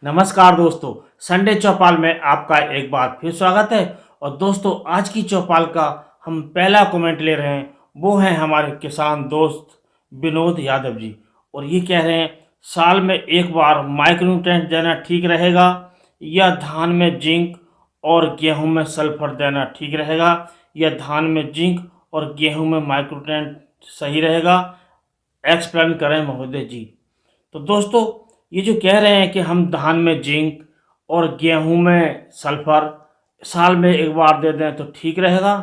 नमस्कार दोस्तों, संडे चौपाल में आपका एक बार फिर स्वागत है। और दोस्तों, आज की चौपाल का हम पहला कमेंट ले रहे हैं, वो हैं हमारे किसान दोस्त विनोद यादव जी। और ये कह रहे हैं, साल में एक बार माइक्रोन्यूट्रेंट देना ठीक रहेगा या धान में जिंक और गेहूं में सल्फर देना ठीक रहेगा, या धान में जिंक और गेहूं में माइक्रोन्यूट्रेंट सही रहेगा? एक्सप्लेन करें महोदय जी। तो दोस्तों, ये जो कह रहे हैं कि हम धान में जिंक और गेहूं में सल्फर साल में एक बार दे दें तो ठीक रहेगा।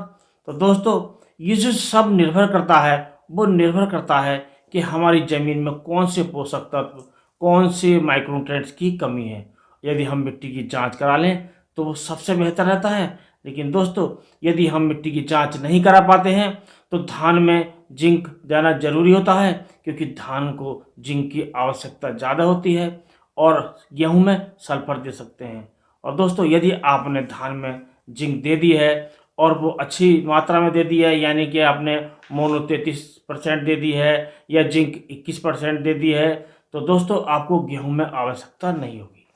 तो दोस्तों, ये जो सब निर्भर करता है, वो निर्भर करता है कि हमारी ज़मीन में कौन से पोषक तत्व, कौन से माइक्रोन्यूट्रिएंट्स की कमी है। यदि हम मिट्टी की जांच करा लें तो वो सबसे बेहतर रहता है। लेकिन दोस्तों, यदि हम मिट्टी की जांच नहीं करा पाते हैं तो धान में जिंक देना जरूरी होता है, क्योंकि धान को जिंक की आवश्यकता ज़्यादा होती है, और गेहूं में सल्फर दे सकते हैं। और दोस्तों, यदि आपने धान में जिंक दे दी है और वो अच्छी मात्रा में दे दी है, यानी कि आपने मोनो 33% दे दी है या जिंक 21% दे दी है, तो दोस्तों आपको गेहूं में आवश्यकता नहीं होगी।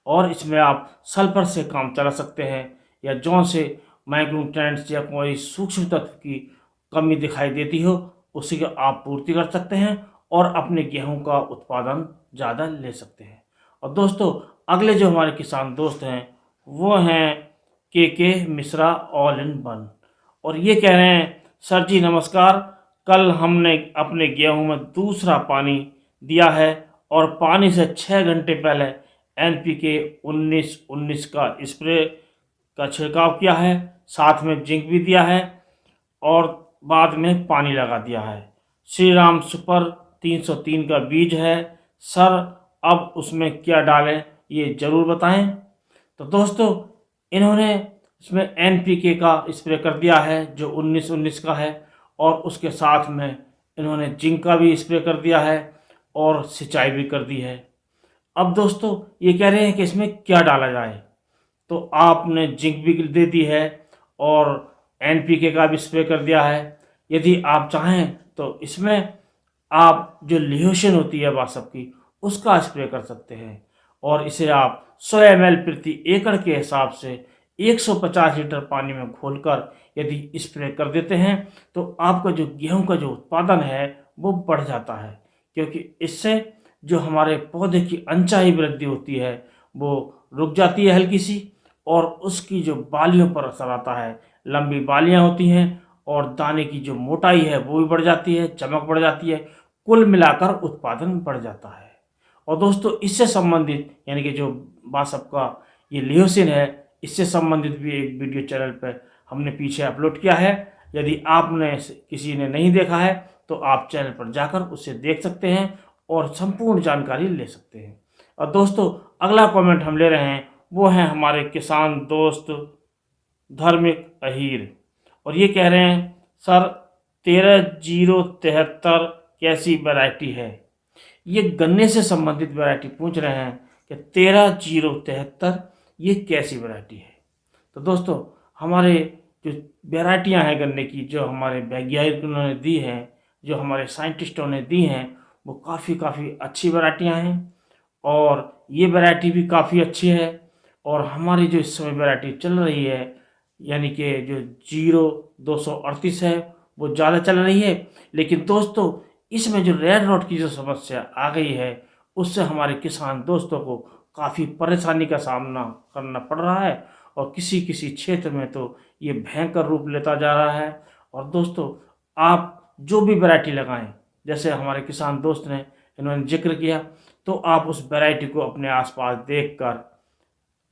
और इसमें आप सल्फर से काम चला सकते हैं, या जौन से माइक्रोन्यूट्रिएंट्स या कोई सूक्ष्म तत्व की कमी दिखाई देती हो उसी की आप पूर्ति कर सकते हैं और अपने गेहूं का उत्पादन ज़्यादा ले सकते हैं। और दोस्तों, अगले जो हमारे किसान दोस्त हैं वो हैं के मिश्रा ऑल इन वन। और ये कह रहे हैं, सर जी नमस्कार, कल हमने अपने गेहूं में दूसरा पानी दिया है और पानी से 6 घंटे पहले NPK 19-19 का स्प्रे का छिड़काव किया है, साथ में जिंक भी दिया है और बाद में पानी लगा दिया है। श्री राम सुपर 303 का बीज है सर, अब उसमें क्या डालें ये ज़रूर बताएं। तो दोस्तों, इन्होंने इसमें NPK का स्प्रे कर दिया है जो 19-19 का है, और उसके साथ में इन्होंने जिंक का भी स्प्रे कर दिया है और सिंचाई भी कर दी है। अब दोस्तों, ये कह रहे हैं कि इसमें क्या डाला जाए, तो आपने जिंक भी दे दी है और NPK का भी स्प्रे कर दिया है। यदि आप चाहें तो इसमें आप जो लियोसिन होती है बासप की, उसका स्प्रे कर सकते हैं, और इसे आप 100 ml प्रति एकड़ के हिसाब से 150 लीटर पानी में घोलकर यदि स्प्रे कर देते हैं तो आपका जो गेहूं का जो उत्पादन है वो बढ़ जाता है, क्योंकि इससे जो हमारे पौधे की अनचाही वृद्धि होती है वो रुक जाती है हल्की सी, और उसकी जो बालियों पर असर आता है, लंबी बालियां होती हैं और दाने की जो मोटाई है वो भी बढ़ जाती है, चमक बढ़ जाती है, कुल मिलाकर उत्पादन बढ़ जाता है। और दोस्तों, इससे संबंधित यानी कि जो बासप का ये लियोसिन है, इससे संबंधित भी एक वीडियो चैनल पर हमने पीछे अपलोड किया है। यदि आपने किसी ने नहीं देखा है तो आप चैनल पर जाकर उसे देख सकते हैं और संपूर्ण जानकारी ले सकते हैं। और दोस्तों, अगला कमेंट हम ले रहे हैं, वो हैं हमारे किसान दोस्त धार्मिक अहीर। और ये कह रहे हैं, सर 13-0-73 कैसी वैरायटी है? ये गन्ने से संबंधित वैरायटी पूछ रहे हैं कि 13-0-73 ये कैसी वैरायटी है। तो दोस्तों, हमारे जो वैरायटियां हैं गन्ने की, जो हमारे वैज्ञानिकों ने दी हैं, जो हमारे साइंटिस्टों ने दी हैं, वो काफ़ी अच्छी वैरायटियां हैं, और ये वैरायटी भी काफ़ी अच्छी है। और हमारी जो इस समय वैरायटी चल रही है, यानी कि जो 0238 है, वो ज़्यादा चल रही है। लेकिन दोस्तों, इसमें जो रेड रॉट की जो समस्या आ गई है, उससे हमारे किसान दोस्तों को काफ़ी परेशानी का सामना करना पड़ रहा है, और किसी किसी क्षेत्र में तो ये भयंकर रूप लेता जा रहा है। और दोस्तों, आप जो भी वैरायटी लगाएं, जैसे हमारे किसान दोस्त ने इन्होंने जिक्र किया, तो आप उस वैरायटी को अपने आसपास देखकर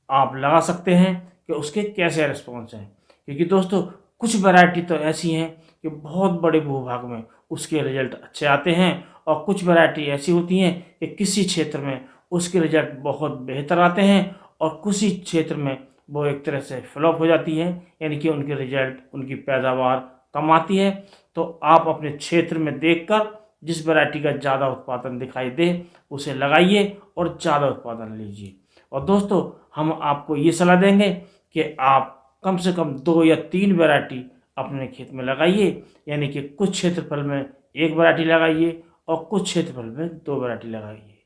आप लगा सकते हैं कि उसके कैसे रिस्पॉन्स हैं। क्योंकि दोस्तों, कुछ वैरायटी तो ऐसी हैं कि बहुत बड़े भूभाग में उसके रिजल्ट अच्छे आते हैं, और कुछ वैरायटी ऐसी होती हैं कि किसी क्षेत्र में उसके रिजल्ट बहुत बेहतर आते हैं और किसी क्षेत्र में वो एक तरह से फ्लॉप हो जाती है, यानी कि उनके रिजल्ट, उनकी पैदावार कम आती है। तो आप अपने क्षेत्र में देखकर जिस वैरायटी का ज़्यादा उत्पादन दिखाई दे उसे लगाइए और ज़्यादा उत्पादन लीजिए। और दोस्तों, हम आपको ये सलाह देंगे कि आप कम से कम 2 या 3 वैरायटी अपने खेत में लगाइए, यानी कि कुछ क्षेत्रफल में 1 वैरायटी लगाइए और कुछ क्षेत्रफल में 2 वैरायटी लगाइए।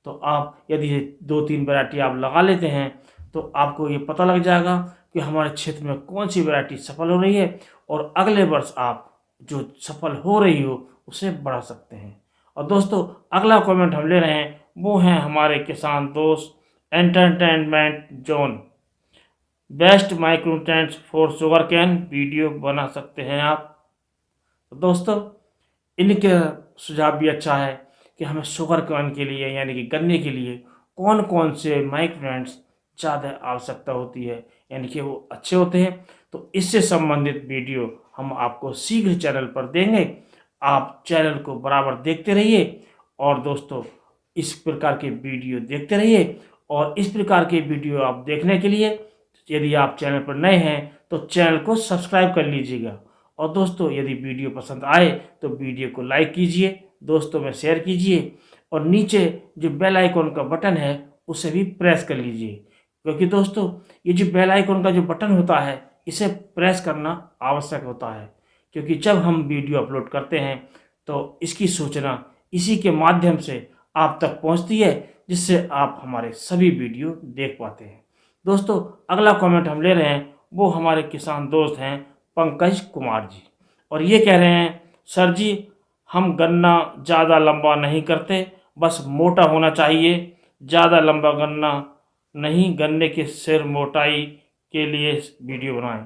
तो आप यदि 2-3 वैरायटी आप लगा लेते हैं तो आपको ये पता लग जाएगा कि हमारे क्षेत्र में कौन सी वैरायटी सफल हो रही है, और अगले वर्ष आप जो सफल हो रही हो उसे बढ़ा सकते हैं। और दोस्तों, अगला कमेंट हम ले रहे हैं, वो हैं हमारे किसान दोस्त entertainment zone. Best micronutrients for sugar cane video बना सकते हैं आप। तो दोस्तों, इनके सुझाव भी अच्छा है कि हमें शुगर केन के लिए यानी कि गन्ने के लिए कौन कौन से माइक्रोन्यूट्रिएंट्स ज़्यादा आवश्यकता होती है, यानी कि वो अच्छे होते हैं। तो इससे संबंधित वीडियो हम आपको शीघ्र चैनल पर देंगे। आप चैनल को बराबर देखते रहिए और दोस्तों, इस प्रकार के वीडियो देखते रहिए। और इस प्रकार के वीडियो आप देखने के लिए यदि आप चैनल पर नए हैं तो चैनल को सब्सक्राइब कर लीजिएगा। और दोस्तों, यदि वीडियो पसंद आए तो वीडियो को लाइक कीजिए, दोस्तों में शेयर कीजिए, और नीचे जो बेल आइकॉन का बटन है उसे भी प्रेस कर लीजिए, क्योंकि दोस्तों ये जो बेल आइकॉन का जो बटन होता है इसे प्रेस करना आवश्यक होता है, क्योंकि जब हम वीडियो अपलोड करते हैं तो इसकी सूचना इसी के माध्यम से आप तक पहुंचती है, जिससे आप हमारे सभी वीडियो देख पाते हैं। दोस्तों, अगला कमेंट हम ले रहे हैं, वो हमारे किसान दोस्त हैं पंकज कुमार जी, और ये कह रहे हैं, सर जी हम गन्ना ज़्यादा लंबा नहीं करते, बस मोटा होना चाहिए, ज़्यादा लंबा गन्ना नहीं, गन्ने के सिर मोटाई के लिए वीडियो बनाएं।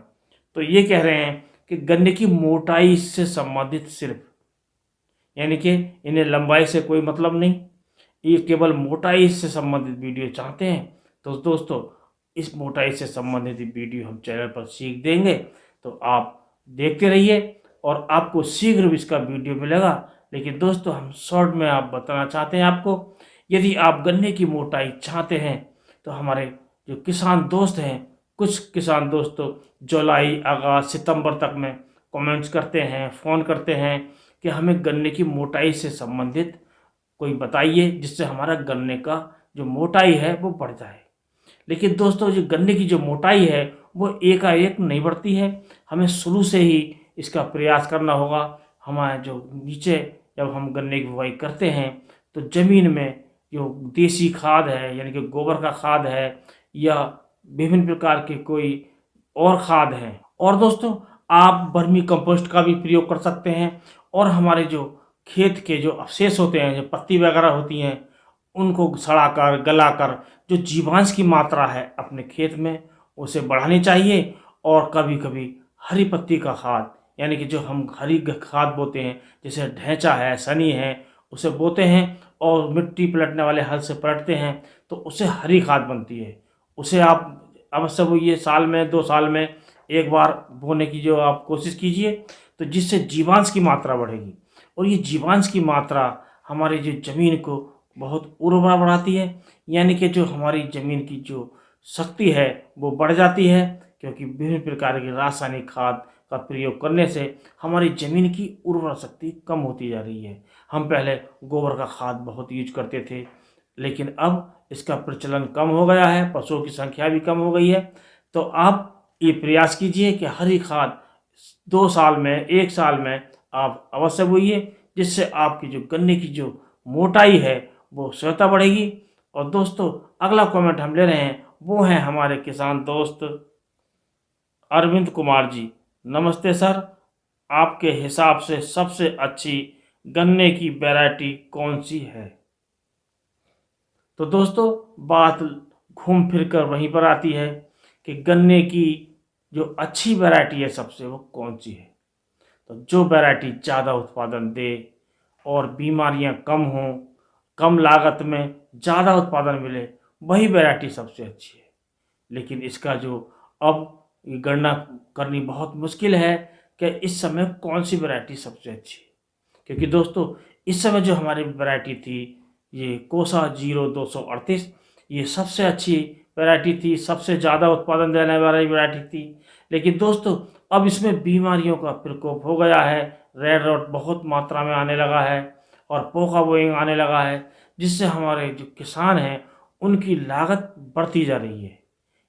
तो ये कह रहे हैं कि गन्ने की मोटाई से संबंधित सिर्फ, यानी कि इन्हें लंबाई से कोई मतलब नहीं, ये केवल मोटाई से संबंधित वीडियो चाहते हैं। तो दोस्तों, इस मोटाई से संबंधित वीडियो हम चैनल पर सीख देंगे, तो आप देखते रहिए और आपको शीघ्र इसका वीडियो मिलेगा। लेकिन दोस्तों, हम शॉर्ट में आप बताना चाहते हैं आपको, यदि आप गन्ने की मोटाई चाहते हैं तो हमारे जो किसान दोस्त हैं, कुछ किसान दोस्त तो जुलाई अगस्त सितंबर तक में कमेंट्स करते हैं, फ़ोन करते हैं कि हमें गन्ने की मोटाई से संबंधित कोई बताइए जिससे हमारा गन्ने का जो मोटाई है वो बढ़ जाए। लेकिन दोस्तों, जो गन्ने की जो मोटाई है वो एकाएक नहीं बढ़ती है, हमें शुरू से ही इसका प्रयास करना होगा। हमारे जो नीचे जब हम गन्ने की बुवाई करते हैं तो ज़मीन में जो देसी खाद है, यानी कि गोबर का खाद है या विभिन्न प्रकार के कोई और खाद हैं, और दोस्तों आप वर्मी कंपोस्ट का भी प्रयोग कर सकते हैं। और हमारे जो खेत के जो अवशेष होते हैं, जो पत्ती वगैरह होती हैं, उनको सड़ाकर गलाकर जो जीवांश की मात्रा है अपने खेत में उसे बढ़ानी चाहिए। और कभी कभी हरी पत्ती का खाद, यानी कि जो हम हरी खाद बोते हैं, जैसे ढैंचा है, सनी है, उसे बोते हैं और मिट्टी पलटने वाले हल से पलटते हैं तो उससे हरी खाद बनती है। उसे आप अवश्य वो ये साल में 2 साल में एक बार बोने की जो आप कोशिश कीजिए, तो जिससे जीवांश की मात्रा बढ़ेगी। और ये जीवांश की मात्रा हमारी जो ज़मीन को बहुत उर्वरा बढ़ाती है, यानी कि जो हमारी ज़मीन की जो शक्ति है वो बढ़ जाती है, क्योंकि विभिन्न प्रकार की रासायनिक खाद का प्रयोग करने से हमारी ज़मीन की उर्वरा शक्ति कम होती जा रही है। हम पहले गोबर का खाद बहुत यूज करते थे, लेकिन अब इसका प्रचलन कम हो गया है, पशुओं की संख्या भी कम हो गई है। तो आप ये प्रयास कीजिए कि हरी खाद 2 साल में 1 साल में आप अवश्य बोइए, जिससे आपकी जो गन्ने की जो मोटाई है वो स्वतः बढ़ेगी। और दोस्तों, अगला कमेंट हम ले रहे हैं, वो हैं हमारे किसान दोस्त अरविंद कुमार जी। नमस्ते सर, आपके हिसाब से सबसे अच्छी गन्ने की वैरायटी कौन सी है? तो दोस्तों, बात घूम फिर कर वहीं पर आती है कि गन्ने की जो अच्छी वैरायटी है सबसे, वो कौन सी है। तो जो वैरायटी ज़्यादा उत्पादन दे और बीमारियां कम हों, कम लागत में ज़्यादा उत्पादन मिले, वही वैरायटी सबसे अच्छी है। लेकिन इसका जो अब ये गणना करनी बहुत मुश्किल है कि इस समय कौन सी वैरायटी सबसे अच्छी है, क्योंकि दोस्तों इस समय जो हमारी वैरायटी थी ये कोसा 0238, ये सबसे अच्छी वैरायटी थी, सबसे ज़्यादा उत्पादन देने वाली वैरायटी थी। लेकिन दोस्तों अब इसमें बीमारियों का प्रकोप हो गया है, रेड रॉट बहुत मात्रा में आने लगा है और पोका बोइंग आने लगा है, जिससे हमारे जो किसान हैं उनकी लागत बढ़ती जा रही है।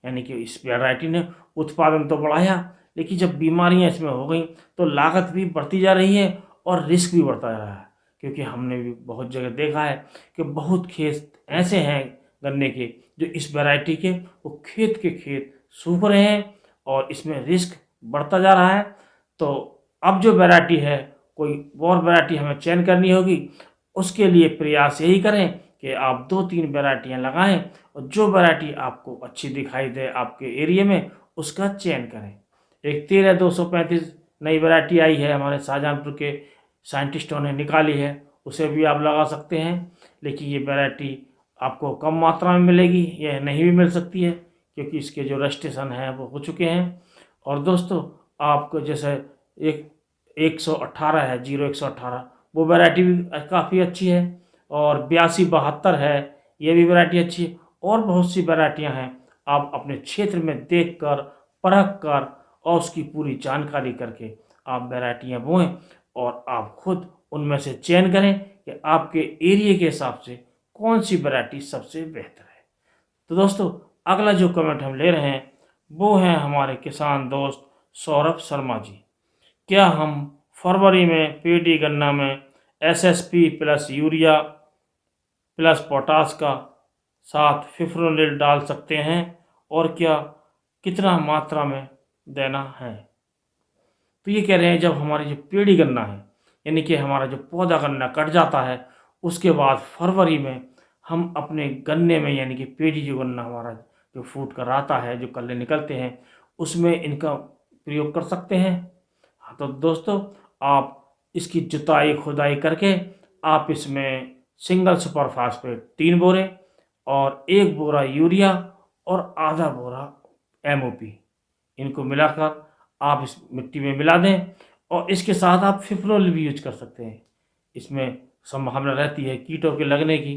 यानी कि इस वैरायटी ने उत्पादन तो बढ़ाया, लेकिन जब बीमारियां इसमें हो गई तो लागत भी बढ़ती जा रही है और रिस्क भी बढ़ता जा रहा है, क्योंकि हमने भी बहुत जगह देखा है कि बहुत खेत ऐसे हैं गन्ने के जो इस वैरायटी के वो खेत के खेत सूख रहे हैं और इसमें रिस्क बढ़ता जा रहा है। तो अब जो वैरायटी है, कोई और वैरायटी हमें चयन करनी होगी, उसके लिए प्रयास यही करें कि आप 2-3 वैरायटियाँ लगाएं और जो वैरायटी आपको अच्छी दिखाई दे आपके एरिया में उसका चयन करें। एक 13-235 नई वैरायटी आई है, हमारे शाहजहांपुर के साइंटिस्टों ने निकाली है, उसे भी आप लगा सकते हैं। लेकिन ये वैरायटी आपको कम मात्रा में मिलेगी, यह नहीं भी मिल सकती है क्योंकि इसके जो रजिस्ट्रेशन हैं वो हो चुके हैं। और दोस्तों, आपको जैसे एक 118 है, 0118, वो वैरायटी भी काफ़ी अच्छी है। और 8272 है, ये भी वैरायटी अच्छी है। और बहुत सी वैरायटियाँ हैं, आप अपने क्षेत्र में देख कर, परख कर और उसकी पूरी जानकारी करके आप वैरायटियाँ बोएं और आप खुद उनमें से चयन करें कि आपके एरिया के हिसाब से कौन सी वैरायटी सबसे बेहतर है। तो दोस्तों, अगला जो कमेंट हम ले रहे हैं वो है हमारे किसान दोस्त सौरभ शर्मा जी। क्या हम फरवरी में पीडी गन्ना में SSP plus urea plus potash का साथ फिफ्रोनिल डाल सकते हैं और क्या कितना मात्रा में देना है? तो ये कह रहे हैं, जब हमारी जो पेड़ी गन्ना है यानी कि हमारा जो पौधा गन्ना कट जाता है उसके बाद फरवरी में हम अपने गन्ने में यानी कि पेड़ी जो गन्ना हमारा जो फूट कर आता है, जो कल्ले निकलते हैं, उसमें इनका प्रयोग कर सकते हैं। हाँ, तो दोस्तों, आप इसकी जुताई खुदाई करके आप इसमें सिंगल सुपर फास्फेट 3 बोरे और 1 बोरा यूरिया और आधा बोरा एमओपी इनको मिलाकर आप इस मिट्टी में मिला दें और इसके साथ आप फिफ्रोल भी यूज कर सकते हैं। इसमें संभावना रहती है कीटों के लगने की,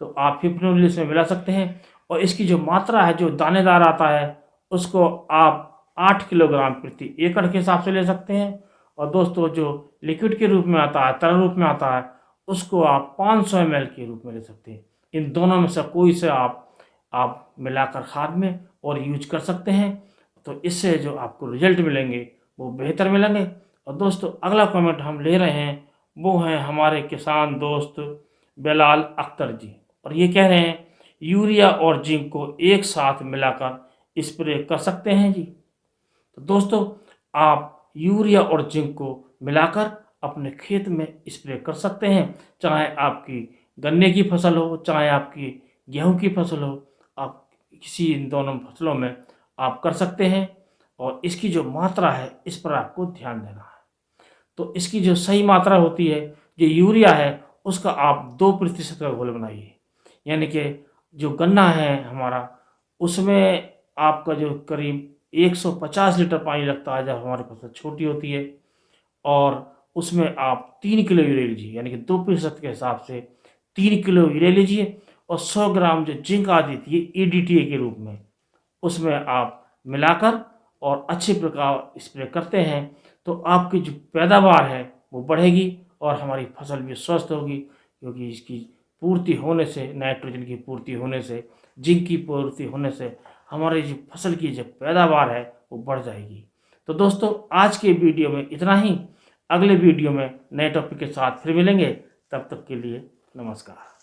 तो आप फिफ्रोल इसमें मिला सकते हैं। और इसकी जो मात्रा है, जो दानेदार आता है, उसको आप 8 किलोग्राम प्रति एकड़ के हिसाब से ले सकते हैं। और दोस्तों, जो लिक्विड के रूप में आता है, तरल रूप में आता है, उसको आप 500 ml के रूप में ले सकते हैं। इन दोनों में से कोई से आप मिलाकर खाद में और यूज कर सकते हैं। तो इससे जो आपको रिजल्ट मिलेंगे वो बेहतर मिलेंगे। और दोस्तों, अगला कमेंट हम ले रहे हैं वो हैं हमारे किसान दोस्त बेलाल अख्तर जी, और ये कह रहे हैं यूरिया और जिंक को एक साथ मिलाकर स्प्रे कर सकते हैं जी। तो दोस्तों, आप यूरिया और जिंक को मिलाकर अपने खेत में स्प्रे कर सकते हैं, चाहे आपकी गन्ने की फसल हो, चाहे आपकी गेहूं की फसल हो, आप किसी इन दोनों फसलों में आप कर सकते हैं। और इसकी जो मात्रा है इस पर आपको ध्यान देना है। तो इसकी जो सही मात्रा होती है, जो यूरिया है, उसका आप 2% का घोल बनाइए। यानी कि जो गन्ना है हमारा, उसमें आपका जो करीब 150 लीटर पानी लगता है जब हमारी फसल छोटी होती है, और उसमें आप 3 किलो यूरिया लीजिए, यानी कि 2% के हिसाब से 3 किलो यूरिया लीजिए। और 100 ग्राम जो जिंक आती थी EDTA के रूप में, उसमें आप मिलाकर और अच्छे प्रकार स्प्रे करते हैं तो आपकी जो पैदावार है वो बढ़ेगी और हमारी फसल भी स्वस्थ होगी, क्योंकि इसकी पूर्ति होने से, नाइट्रोजन की पूर्ति होने से, जिंक की पूर्ति होने से हमारी जो फसल की जो पैदावार है वो बढ़ जाएगी। तो दोस्तों, आज के वीडियो में इतना ही। अगले वीडियो में नए टॉपिक के साथ फिर मिलेंगे, तब तक के लिए नमस्कार।